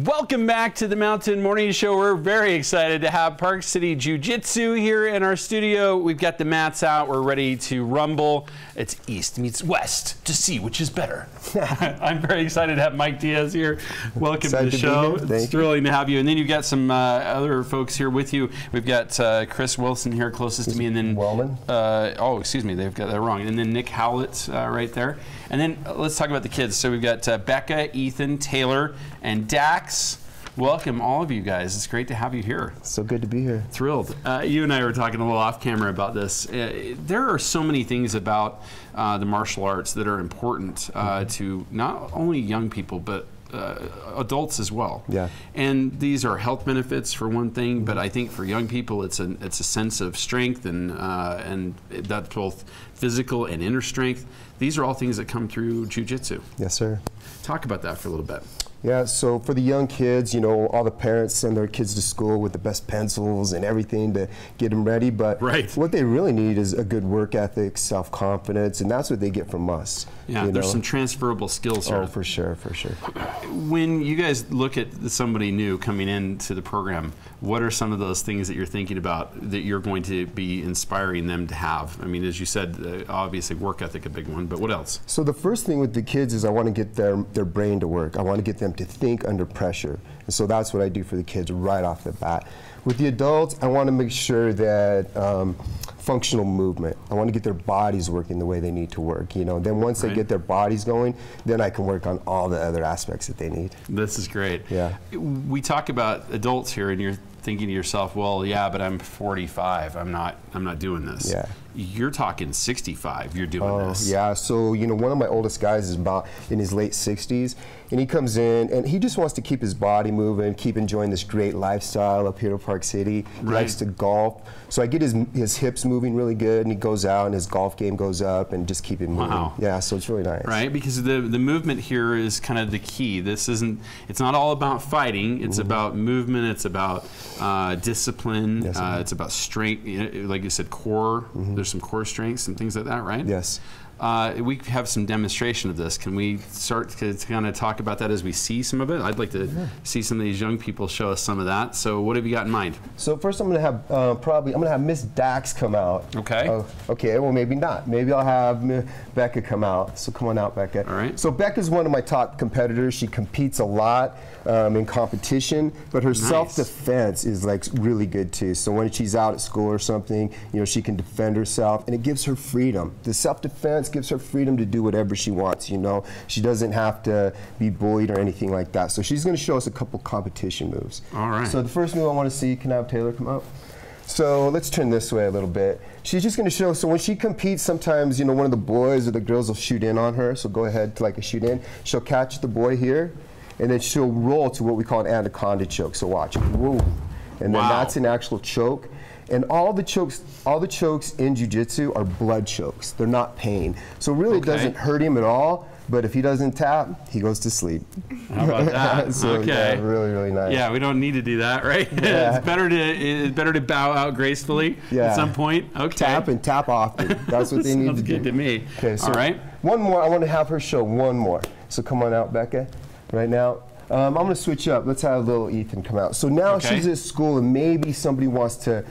Welcome back to the Mountain Morning Show. We're very excited to have Park City Jiu-Jitsu here in our studio. We've got the mats out. We're ready to rumble. It's East meets West to see which is better. I'm very excited to have Mike Diaz here. Welcome to the show. It's thrilling to have you. And then you've got some other folks here with you. We've got Chris Wilson here closest to me, and then Wellman. Oh, excuse me, they've got that wrong. And then Nick Howlett right there. And then let's talk about the kids. So we've got Becca, Ethan, Taylor, and Dax. Welcome, all of you guys. It's great to have you here. So good to be here. Thrilled. You and I were talking a little off camera about this. There are so many things about the martial arts that are important to not only young people, but adults as well. Yeah. And these are health benefits for one thing, but I think for young people, it's a sense of strength, and that's both physical and inner strength. These are all things that come through jiu-jitsu. Yes, sir. Talk about that for a little bit. Yeah, so for the young kids, you know, all the parents send their kids to school with the best pencils and everything to get them ready, but what they really need is a good work ethic, self-confidence, and that's what they get from us. Yeah, there's some transferable skills here. Oh, for sure, for sure. When you guys look at somebody new coming into the program, what are some of those things that you're thinking about that you're going to be inspiring them to have? I mean, as you said, obviously work ethic a big one, but what else? So the first thing with the kids is I want to get their brain to work. I want to get them to think under pressure. And so that's what I do for the kids right off the bat. With the adults, I want to make sure that functional movement. I want to get their bodies working the way they need to work. You know, then once they get their bodies going, then I can work on all the other aspects that they need. This is great. Yeah. We talk about adults here, and you're thinking to yourself, well, yeah, but I'm 45. I'm not doing this. Yeah. You're talking 65. You're doing this. Yeah. So you know, one of my oldest guys is about in his late 60s, and he comes in and he just wants to keep his body moving, keep enjoying this great lifestyle up here at Park City. He likes to golf, so I get his hips moving really good, and he goes out and his golf game goes up, and just keep it moving. Wow. Yeah. So it's really nice. Right, because the movement here is kind of the key. This isn't. It's not all about fighting. It's about movement. It's about discipline. Yes, it's about strength. You know, like you said, core. There's some core strengths and things like that, right? Yes. We have some demonstration of this. Can we start to kind of talk about that as we see some of it? I'd like to see some of these young people show us some of that. So what have you got in mind? So first I'm going to have I'm going to have Miss Dax come out. Okay. Okay, well maybe not. Maybe I'll have Becca come out. So come on out, Becca. All right. So Becca's one of my top competitors. She competes a lot in competition, but her self-defense is like really good too. So when she's out at school or something, you know, she can defend herself, and it gives her freedom. The self-defense gives her freedom to do whatever she wants, you know. She doesn't have to be bullied or anything like that. So she's going to show us a couple competition moves. All right. So the first move I want to see, can I have Taylor come up? So let's turn this way a little bit. She's just going to show, so when she competes, sometimes, you know, one of the boys or the girls will shoot in on her. So go ahead to like a shoot in. She'll catch the boy here, and then she'll roll to what we call an anaconda choke. So watch. Whoa. And then that's an actual choke. And all the chokes in jiu-jitsu are blood chokes. They're not pain. So really it doesn't hurt him at all, but if he doesn't tap, he goes to sleep. How about that? So, okay. Yeah, really, really nice. Yeah, we don't need to do that, right? Yeah. It's better to bow out gracefully at some point. Okay. Tap and tap often. That's what they need to do. Sounds good to me. Okay, so all right. One more. I want to have her show one more. So come on out, Becca, right now. I'm going to switch up. Let's have little Ethan come out. So now she's at school, and maybe somebody wants to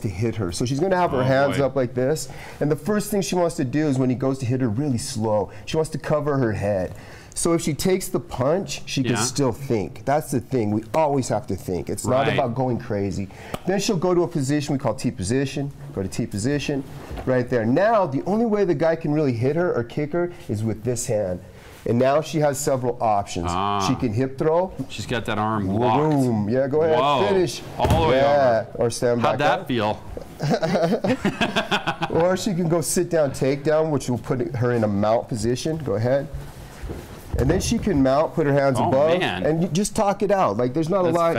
hit her. So she's going to have her hands up like this. And the first thing she wants to do is when he goes to hit her, really slow. She wants to cover her head. So if she takes the punch, she can still think. That's the thing. We always have to think. It's not about going crazy. Then she'll go to a position we call T position. Go to T position, right there. Now the only way the guy can really hit her or kick her is with this hand. And now she has several options. She can hip throw. She's got that arm locked. Boom. Yeah, go ahead. Whoa. Finish. All the way over. Or stand back How'd that feel? Or she can go sit down, takedown, which will put her in a mount position. Go ahead. And then she can mount, put her hands above, and you just talk it out. Like there's not a lot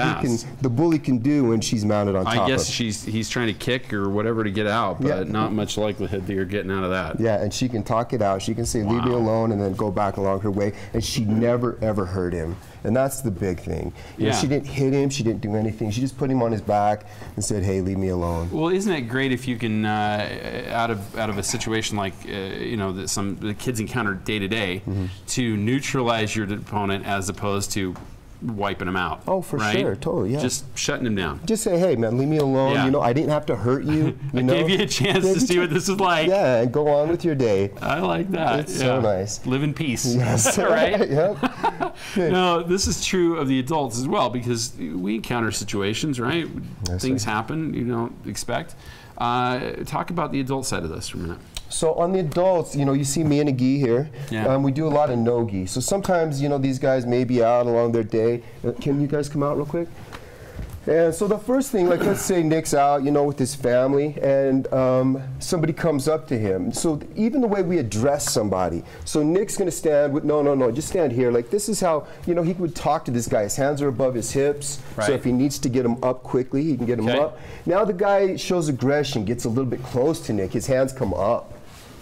the bully can do when she's mounted on top of. I guess he's trying to kick or whatever to get out, but not much likelihood that you're getting out of that. Yeah, and she can talk it out. She can say, leave me alone, and then go back along her way. And she never, ever hurt him. And that's the big thing. You know, she didn't hit him. She didn't do anything. She just put him on his back and said, hey, leave me alone. Well, isn't it great if you can, out of a situation like, you know, that the kids encounter day to day, to neutralize your opponent as opposed to wiping them out. Oh, for right? sure, totally, yeah. Just shutting them down. Just say, hey, man, leave me alone. Yeah. You know, I didn't have to hurt you. I gave you a chance to see what this is like. Yeah, and go on with your day. I like that. It's so nice. Live in peace. Yes. Right? Yep. No, this is true of the adults as well, because we encounter situations, right? Yes, Things sir. happen you don't expect. Talk about the adult side of this for a minute. So on the adults, you know, you see me and a gi here. Yeah. We do a lot of no gi. So sometimes, you know, these guys may be out along their day. Can you guys come out real quick? And so the first thing, like let's say Nick's out, you know, with his family, and somebody comes up to him. So even the way we address somebody. So Nick's gonna stand with, no, just stand here. Like this is how, you know, he would talk to this guy. His hands are above his hips. Right. So if he needs to get him up quickly, he can get him up. Now the guy shows aggression, gets a little bit close to Nick. His hands come up.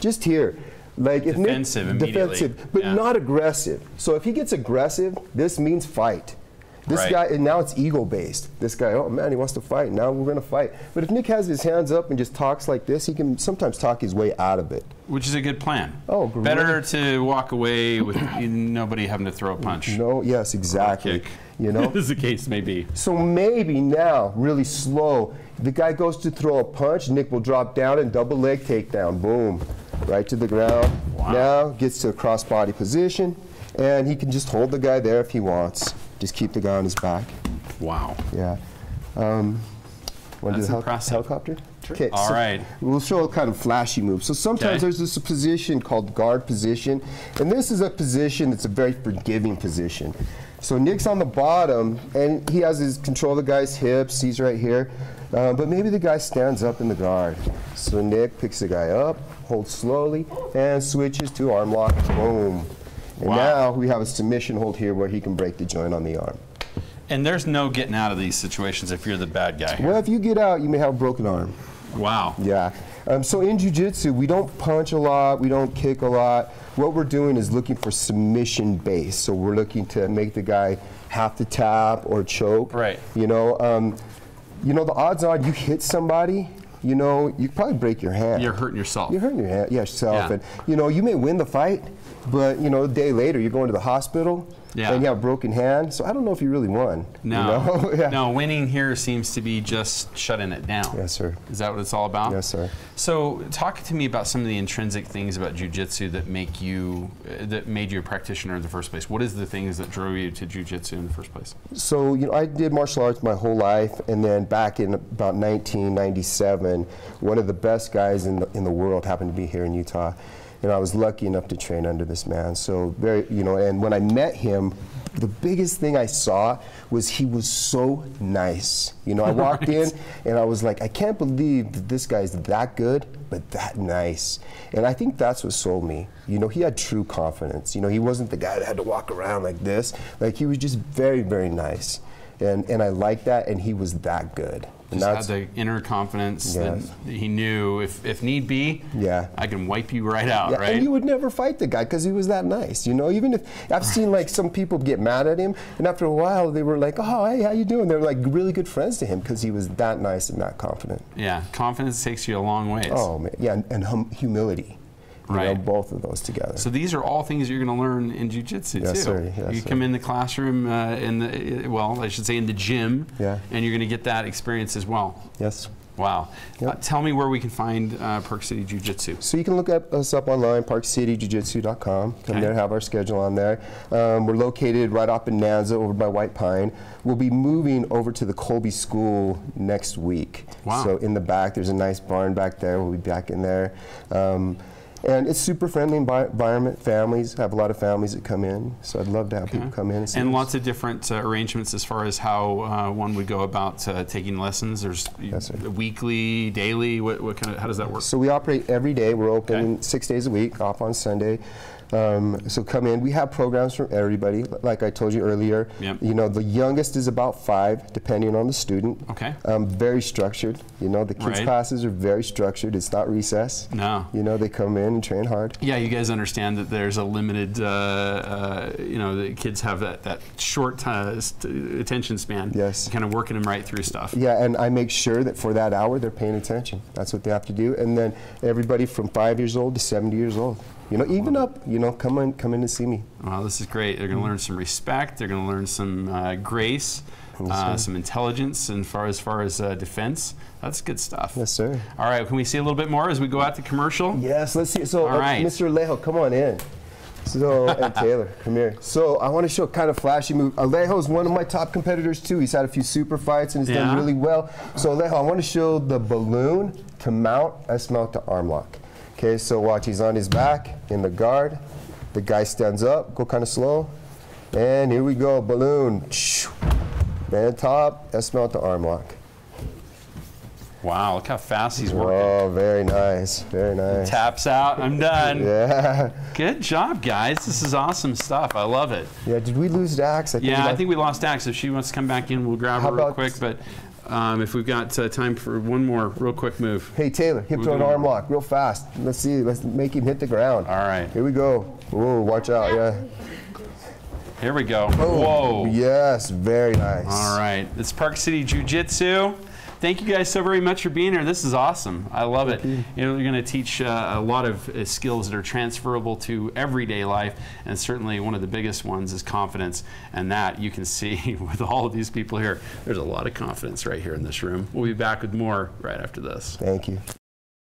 Just here. Like if defensive Nick, immediately. defensive, but not aggressive. So if he gets aggressive, this means fight. This guy, and now it's ego-based. This guy, oh man, he wants to fight. Now we're going to fight. But if Nick has his hands up and just talks like this, he can sometimes talk his way out of it. Which is a good plan. Oh, great. Better to walk away with nobody having to throw a punch. No, yes, exactly. Kick. You know, as the case may be. So maybe now, really slow, the guy goes to throw a punch, Nick will drop down and double leg takedown. Boom, right to the ground. Wow. Now gets to a cross-body position, and he can just hold the guy there if he wants. Just keep the guy on his back. Wow. Yeah. Want to That's do impressive. helicopter? Sure. Okay. All right. We'll show a kind of flashy move. So sometimes there's this position called guard position, and this is a position that's a very forgiving position. So Nick's on the bottom, and he has his control of the guy's hips. He's right here. But maybe the guy stands up in the guard. So Nick picks the guy up, holds slowly, and switches to arm lock. Boom. And now we have a submission hold here where he can break the joint on the arm. And there's no getting out of these situations if you're the bad guy here. Well, if you get out, you may have a broken arm. Wow. Yeah. So in jiu-jitsu, we don't punch a lot, we don't kick a lot. What we're doing is looking for submission base. So we're looking to make the guy have to tap or choke. Right. You know, the odds are you hit somebody, you know, you probably break your hand. You're hurting yourself. You're hurting yourself. Yeah. And, you know, you may win the fight, but, you know, a day later you're going to the hospital. Yeah. And you have a broken hand, so I don't know if you really won. No, you know? Yeah. no. Winning here seems to be just shutting it down. Yes, sir. Is that what it's all about? Yes, sir. So, talk to me about some of the intrinsic things about jiu-jitsu that made you a practitioner in the first place. What is the things that drove you to jiu-jitsu in the first place? So, you know, I did martial arts my whole life, and then back in about 1997, one of the best guys in the world happened to be here in Utah. And I was lucky enough to train under this man. So very, you know, and when I met him, the biggest thing I saw was he was so nice. You know, I walked in and I was like, I can't believe that this guy's that good, but that nice. And I think that's what sold me. You know, he had true confidence. You know, he wasn't the guy that had to walk around like this. Like, he was just very, very nice. And I liked that, and he was that good. Just had the inner confidence that he knew if need be, I can wipe you right out, right? And you would never fight the guy because he was that nice, you know? Even if, I've seen like some people get mad at him, and after a while they were like, oh, hey, how you doing? They're like really good friends to him because he was that nice and that confident. Yeah, confidence takes you a long ways. Oh, man, yeah, and humility. You know, both of those together. So these are all things you're going to learn in jiu-jitsu too. Sir, yes, you come in the classroom, I should say in the gym, and you're going to get that experience as well. Yes. Wow. Tell me where we can find Park City Jiu-Jitsu. So you can look us up online, parkcityjujitsu.com. Come there, have our schedule on there. We're located right off in Nanza over by White Pine. We'll be moving over to the Colby School next week. Wow. So in the back, there's a nice barn back there. We'll be back in there. And it's super friendly environment. Families, have a lot of families that come in. So I'd love to have people come in and see us. Lots of different arrangements as far as how one would go about taking lessons. There's weekly, daily, what kind of, how does that work? So we operate every day. We're open 6 days a week, off on Sunday. So come in. We have programs for everybody. Like I told you earlier, you know, the youngest is about 5, depending on the student. Okay. Very structured. You know, the kids' classes are very structured. It's not recess. No. You know, they come in and train hard. Yeah, you guys understand that there's a limited, you know, the kids have that short attention span. Yes. Kind of working them right through stuff. Yeah, and I make sure that for that hour they're paying attention. That's what they have to do. And then everybody from 5 years old to 70 years old. You know, even up. You know, come in to see me. Wow, this is great. They're going to learn some respect. They're going to learn some grace, some intelligence, and as far as defense. That's good stuff. Yes, sir. All right, can we see a little bit more as we go out to commercial? Yes, let's see. So, all right. Mr. Alejo, come on in. So, and Taylor, come here. So, I want to show kind of flashy move. Alejo is one of my top competitors too. He's had a few super fights and he's done really well. So, Alejo, I want to show the balloon to mount, S-mount to arm lock. Okay, so watch. He's on his back in the guard. The guy stands up. Go kind of slow. And here we go. Balloon. Band top, S-mount to arm lock. Wow, look how fast he's working. Oh, very nice, very nice. Taps out, I'm done. Yeah. Good job, guys. This is awesome stuff. I love it. Yeah, did we lose Dax? I think we lost Dax. If she wants to come back in, we'll grab her real quick. But if we've got time for one more real quick move. Hey, Taylor, hip throw and arm lock, real fast. Let's see, let's make him hit the ground. All right. Here we go. Whoa, watch out, yeah. Here we go. Oh, whoa. Yes, very nice. All right. It's Park City Jiu-Jitsu. Thank you guys so very much for being here. This is awesome. I love it. You know, you're going to teach a lot of skills that are transferable to everyday life, and certainly one of the biggest ones is confidence. And that you can see with all of these people here. There's a lot of confidence right here in this room. We'll be back with more right after this. Thank you.